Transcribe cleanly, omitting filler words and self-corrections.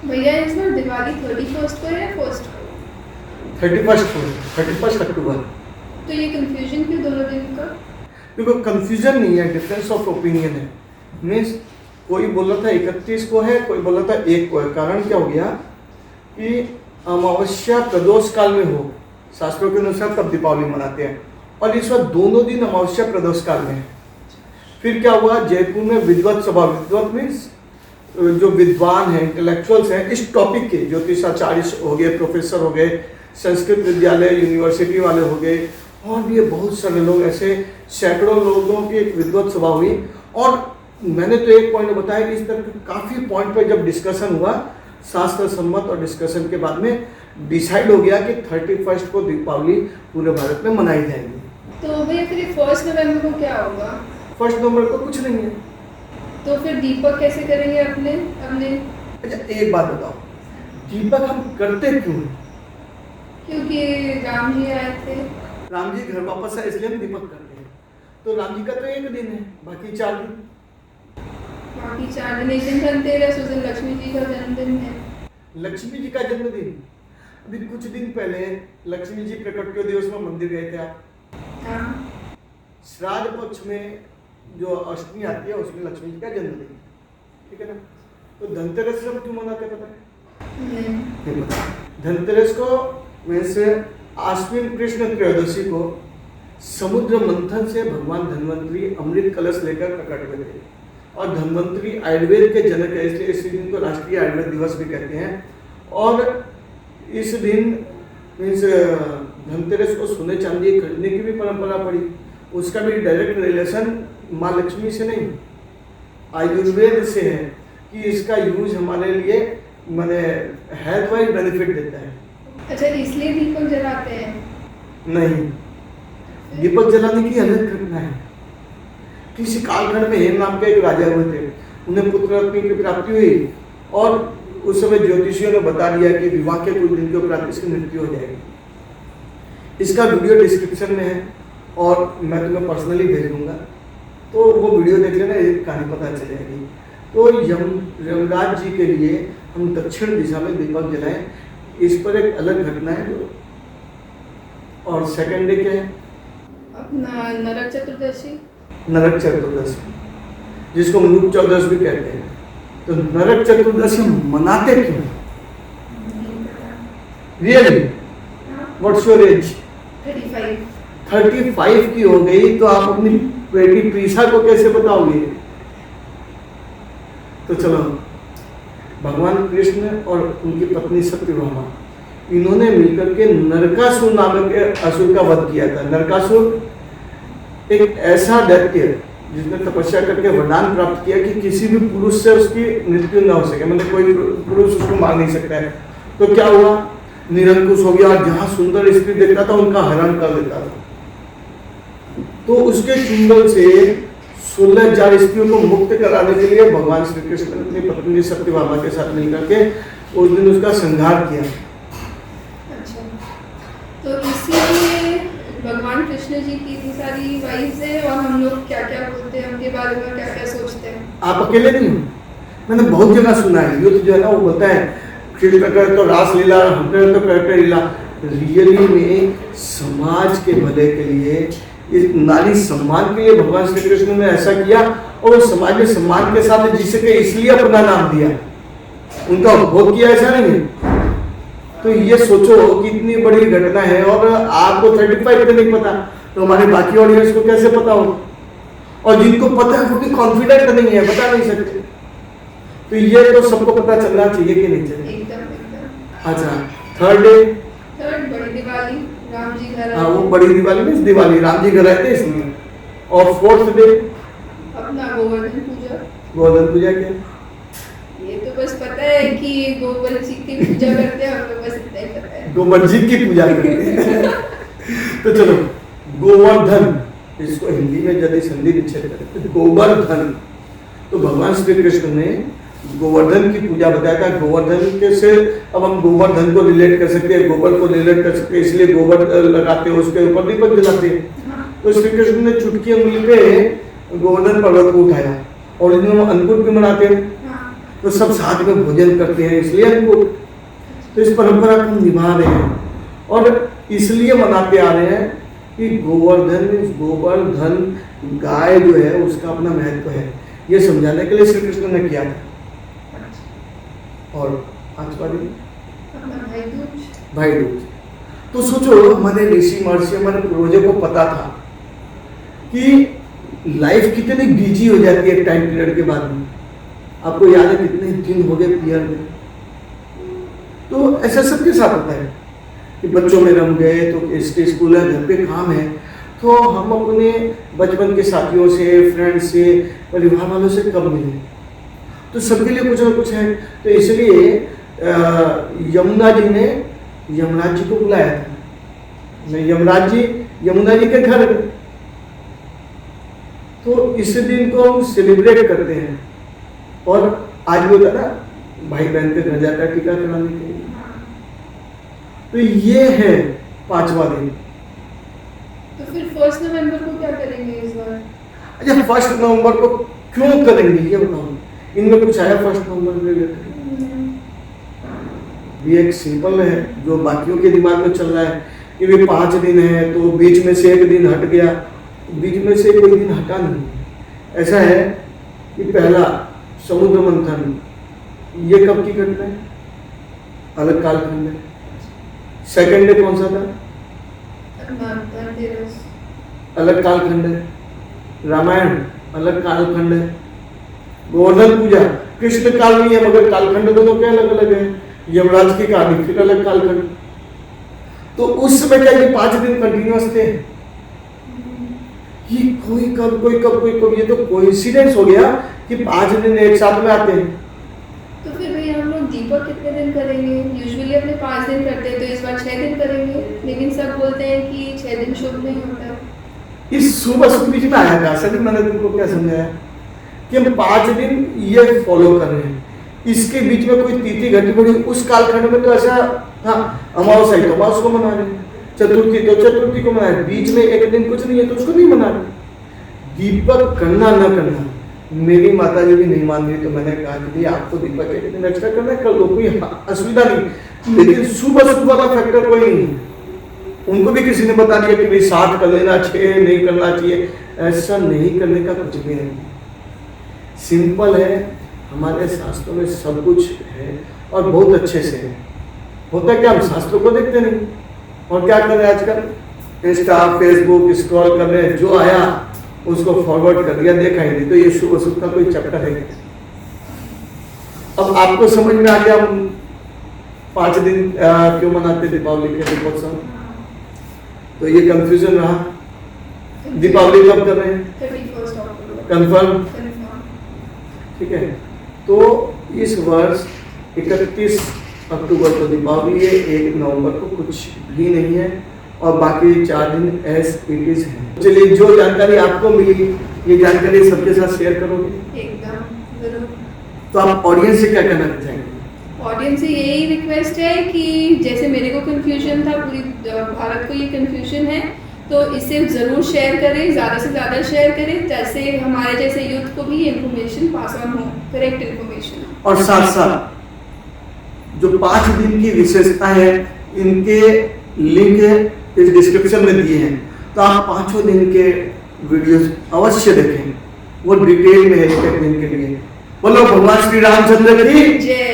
भैया इस बार दिवाली 31st को है या फर्स्ट को? 31 अक्टूबर। तो ये कंफ्यूजन क्यों दोनों दिन का? देखो कंफ्यूजन नहीं है, डिफरेंस ऑफ ओपिनियन है। मीन्स कोई बोल रहा था 31 को है, कोई बोल रहा था 1 को है। कारण क्या हो गया कि अमावस्या प्रदोष काल में हो, शास्त्रों के अनुसार तब दीपावली मनाते हैं, और इस बार दोनों दिन अमावस्या प्रदोष काल में है। फिर क्या हुआ, जयपुर में विद्वत सभा, विद्वत मीन्स जो विद्वान हैं, इंटेलेक्चुअल्स हैं इस टॉपिक के, ज्योतिषाचार्य हो गए, प्रोफेसर हो गए, संस्कृत विद्यालय यूनिवर्सिटी वाले हो गए, और भी बहुत सारे लोग, ऐसे सैकड़ों लोगों की एक विद्वत सभा हुई। और मैंने तो एक पॉइंट बताया कि इस तरह के काफ़ी पॉइंट पर जब डिस्कशन हुआ, शास्त्र सम्मत और डिस्कशन के बाद में डिसाइड हो गया कि 31 को दीपावली पूरे भारत में मनाई जाएगी। तो भैया फिर 1 नवंबर को क्या होगा? 1 नवंबर को कुछ नहीं है। तो फिर दीपक कैसे करेंगे अपने? अच्छा एक बात बताओ, दीपक हम करते क्यों हैं? क्योंकि राम जी आए थे। राम जी घर वापस आए इसलिए हम दीपक करते हैं। तो राम जी का तो 1 दिन है, बाकी 4 दिन। बाकी 4 दिन, एक दिन धनतेरस, उस दिन लक्ष्मी जी का जन्मदिन है। लक्ष्मी जी का जन्मदिन, अभी कुछ दिन पहले लक्ष्मी जी प्रकट के दिवस में मंदिर गए थे आप? हाँ। श्राद्ध पक्ष में जो अष्टमी आती है उसमें लक्ष्मी जी का जन्मदिन, ठीक है ना? तो धनतेरस हम क्यों मनाते पता है? नहीं पता। धनतेरस को वैसे आश्विन कृष्ण त्रयोदशी को समुद्र मंथन से भगवान धन्वंतरी अमृत कलश लेकर प्रकट हुए थे, और धन्वंतरी आयुर्वेद के जनक है, इसलिए इस दिन को राष्ट्रीय आयुर्वेद दिवस भी कहते हैं। और इस दिन मीन्स धनतेरस को सोने चांदी खरीदने की भी परंपरा पड़ी, उसका भी डायरेक्ट रिलेशन माँ लक्ष्मी से नहीं, आयुर्वेद से है कि इसका यूज हमारे लिए माने हेल्थ वाइज बेनिफिट देता है। अच्छा, इसलिए दीपक जलाते हैं? नहीं, दीपक जलाने की अलग घटना है। किसी कालखंड में हेम नाम के एक राजा हुए थे, उन्हें पुत्र रत्न की प्राप्ति हुई, और उस समय ज्योतिषियों ने बता दिया कि विवाह के कुछ दिन के उपरांत इसकी मृत्यु हो जाएगी। इसका वीडियो डिस्क्रिप्शन में है और मैं तुम्हें पर्सनली भेज दूंगा, तो वो वीडियो देख लेना, एक कहानी पता चल जाएगी। तो यमराज जी के लिए हम दक्षिण दिशा में दीपक जलाएं, इस पर एक अलग घटना है। और सेकेंड डे क्या है? अपना नरक चतुर्दशी। नरक चतुर्दशी, जिसको मनुक चौदस भी कहते हैं। तो नरक चतुर्दशी मनाते क्यों? Really what's your age? 35 की हो गई, तो आप अपनी बेटी प्रीसा को कैसे बताओगे? तो चलो, भगवान कृष्ण और उनकी पत्नी सत्यभामा, इन्होंने मिलकर के नरकासुर नामक असुर का वध किया था। नरकासुर एक ऐसा दैत्य जिसने तपस्या करके वरदान प्राप्त किया कि किसी भी पुरुष से उसकी मृत्यु न हो सके, मतलब कोई पुरुष उसको मार नहीं सकता है। तो क्या हुआ, निरंकुश हो गया, और जहां सुंदर स्त्री देखता था उनका हरण कर लेता था। तो उसके चुंगल से 16,000 स्त्रियों को मुक्त कराने के लिए भगवान श्री कृष्ण ने अपनी पत्नी सत्यभामा के साथ मिलकर के उस दिन उसका संहार किया। अच्छा, तो इसीलिए भगवान कृष्ण जी की इतनी सारी वाइफ्स है, और हम लोग क्या क्या बोलते हैं उनके बारे में, क्या क्या सोचते हैं। आप अकेले नहीं हो, मैंने बहुत जगह सुना है। युद्ध जो है ना वो बोलता है कृष्ण कर तो रासलीला, हम कर तो करके लीला। रियली में समाज के भले के लिए, इस नारी सम्मान के लिए भगवान श्री कृष्ण ने ऐसा किया, और वो समाज में सम्मान के साथ जी सके इसलिए अपना नाम दिया, उनका उपभोग किया, ऐसा नहीं है। तो ये सोचो कि इतनी बड़ी घटना है, और आपको 35 का नहीं पता, तो हमारे बाकी ऑडियंस को कैसे पता हो? और जिनको पता है वो भी कॉन्फिडेंट नहीं है, बता नहीं सकते। तो ये तो सबको पता चलना चाहिए कि नहीं चाहिए? एकदम। अच्छा, थर्ड डे, थर्ड बड़ी दिवाली, राम जी घर। हाँ वो बड़ी दिवाली में दिवाली, राम जी घर आए थे इसलिए। और फोर्थ डे अपना गोवर्धन पूजा। गोवर्धन पूजा क्या? ये तो बस पता है कि गोबर जी की पूजा करते हैं, हमें बस इतना ही पता है। गोबर जी की पूजा करते हैं। तो चलो, गोवर्धन, इसको हिंदी में यदि संधि विच्छेद करते हैं गोवर्धन, तो भगवान श्री कृष्ण ने गोवर्धन की पूजा बताया था। गोवर्धन के से अब हम गोवर्धन को रिलेट कर सकते हैं, गोबर को रिलेट कर सकते हैं, इसलिए गोबर लगाते हैं, उसके ऊपर दीपक जलाते हैं। तो श्री कृष्ण ने चुटकी उंगली पे गोवर्धन पर्वत को उठाया, और इन्हें हम अन्नकूट भी मनाते हैं। तो सब साथ में भोजन करते हैं, इसलिए हमको तो इस परंपरा को हम निभा रहे हैं और इसलिए मनाते आ रहे हैं कि गोवर्धन गाय जो है उसका अपना महत्व है, ये समझाने के लिए श्री कृष्ण ने किया था। और पांचवा दिन भाई दूज। तो सोचो हमारे ऋषि महर्षि हमारे पूर्वजों को पता था कि लाइफ कितनी बिजी हो जाती है टाइम पीरियड के बाद में। आपको याद है कितने दिन हो गए पीरियड में, तो ऐसा सबके साथ होता है कि बच्चों में रम गए तो इसके स्कूल है, घर पे काम है, तो हम अपने बचपन के साथियों से, फ्रेंड से, परिवार वालों से कब मिले, तो सबके लिए कुछ ना कुछ है। तो इसलिए यमुना जी ने यमराज जी को बुलाया था। यमराज जी यमुना जी के घर गए, तो इस दिन को हम सेलिब्रेट करते हैं। और आज भी होता है ना भाई बहन के घर जाकर टीका कराने के लिए, तो ये है पांचवा दिन। तो फिर 1 नवंबर को क्या करेंगे इस बार? अच्छा 1 नवंबर को क्यों करेंगे ये बताओ, इनमें कुछ आया 1 नवंबर के रिलेटेड? ये एक सिंपल है जो बाकियों के दिमाग में चल रहा है कि वे 5 दिन है तो बीच में से एक दिन हट गया, बीच में से कोई दिन हटा नहीं। ऐसा है कि पहला समुद्र मंथन, ये कब की घटना है? अलग कालखंड है। सेकंड डे कौन सा था? अलग कालखंड है। रामायण अलग कालखंड है। गोवर्धन पूजा कृष्ण काल में है मगर कालखंड दोनों के अलग अलग है। यमराज की कहानी फिर अलग कालखंड। तो उस समय क्या ये 5 दिन कंटिन्यूअस थे? ये कोई कब, ये तो कोइंसिडेंस हो गया कि 5 दिन एक साथ में आते हैं। तो फिर भैया हम लोग दीपक कितने दिन करेंगे? यूजुअली अपने 5 दिन करते हैं, तो इस बार 6 दिन करेंगे, लेकिन सब बोलते हैं कि 6 दिन शुभ नहीं होता है। इस शुभ अशुभ बीच में आया था। सभी मैंने तुमको क्या समझाया कि हम 5 दिन ये फॉलो कर रहे हैं, इसके बीच में कोई तिथि घटी पड़ी, उस कालखंड में तो ऐसा था अमावस्या तो अमावस्या को मना रहे हैं, चतुर्थी तो चतुर्थी को मना रहे हैं, बीच में एक दिन कुछ नहीं है तो उसको नहीं मना रहे। दीपक करना न करना, मेरी माता जी भी नहीं मान रही, तो मैंने कहा कि आपको दीपक एक दिन एक्स्ट्रा करना है, कर लो, कोई असुविधा नहीं, लेकिन शुभ अशुभ वाला फैक्टर कोई नहीं। उनको भी किसी ने बता दिया कि भाई 7 कर लेना, 6 नहीं करना चाहिए, ऐसा नहीं करने का कुछ भी नहीं। सिंपल है, हमारे शास्त्रों में सब कुछ है और बहुत अच्छे से है। होता क्या, हम शास्त्रों को देखते नहीं और क्या कर रहे हैं आजकल, इंस्टा फेसबुक स्क्रॉल कर रहे हैं, जो आया उसको फॉरवर्ड कर दिया, देखा ही नहीं। तो ये शुभ अशुभ का कोई चैप्टर है। अब आपको समझ में आ गया हम 5 दिन क्यों मनाते दीपावली के दीपोत्सव। तो ये कंफ्यूजन रहा। दीपावली कब कर रहे हैं? 31 अक्टूबर। कंफर्म? ठीक है। तो इस वर्ष 31 अक्टूबर को दीपावली है, 1 नवंबर को कुछ भी नहीं है और बाकी 4 दिन एज इट इज है। चलिए, जो जानकारी आपको मिली ये जानकारी सबके साथ शेयर करोगे? एकदम जरूर। तो आप ऑडियंस से क्या कहना चाहेंगे? ऑडियंस से यही रिक्वेस्ट है कि जैसे मेरे को कंफ्यूजन था, पूरी भारत को ये कंफ्यूजन है, तो इसे ज़रूर शेयर करें, ज़्यादा से ज़्यादा शेयर करें, जैसे हमारे जैसे यूथ को भी इन्फॉर्मेशन पास ऑन हो, करेक्ट इन्फॉर्मेशन। और साथ साथ जो 5 दिन की विशेषता है, इनके लिंक इस डिस्क्रिप्शन में दिए हैं, तो आप 5 दिन के वीडियोस अवश्य देखें, वो डिटेल में है एक दिन के लिए। बोलो भगवान श्री रामचंद्र की जय।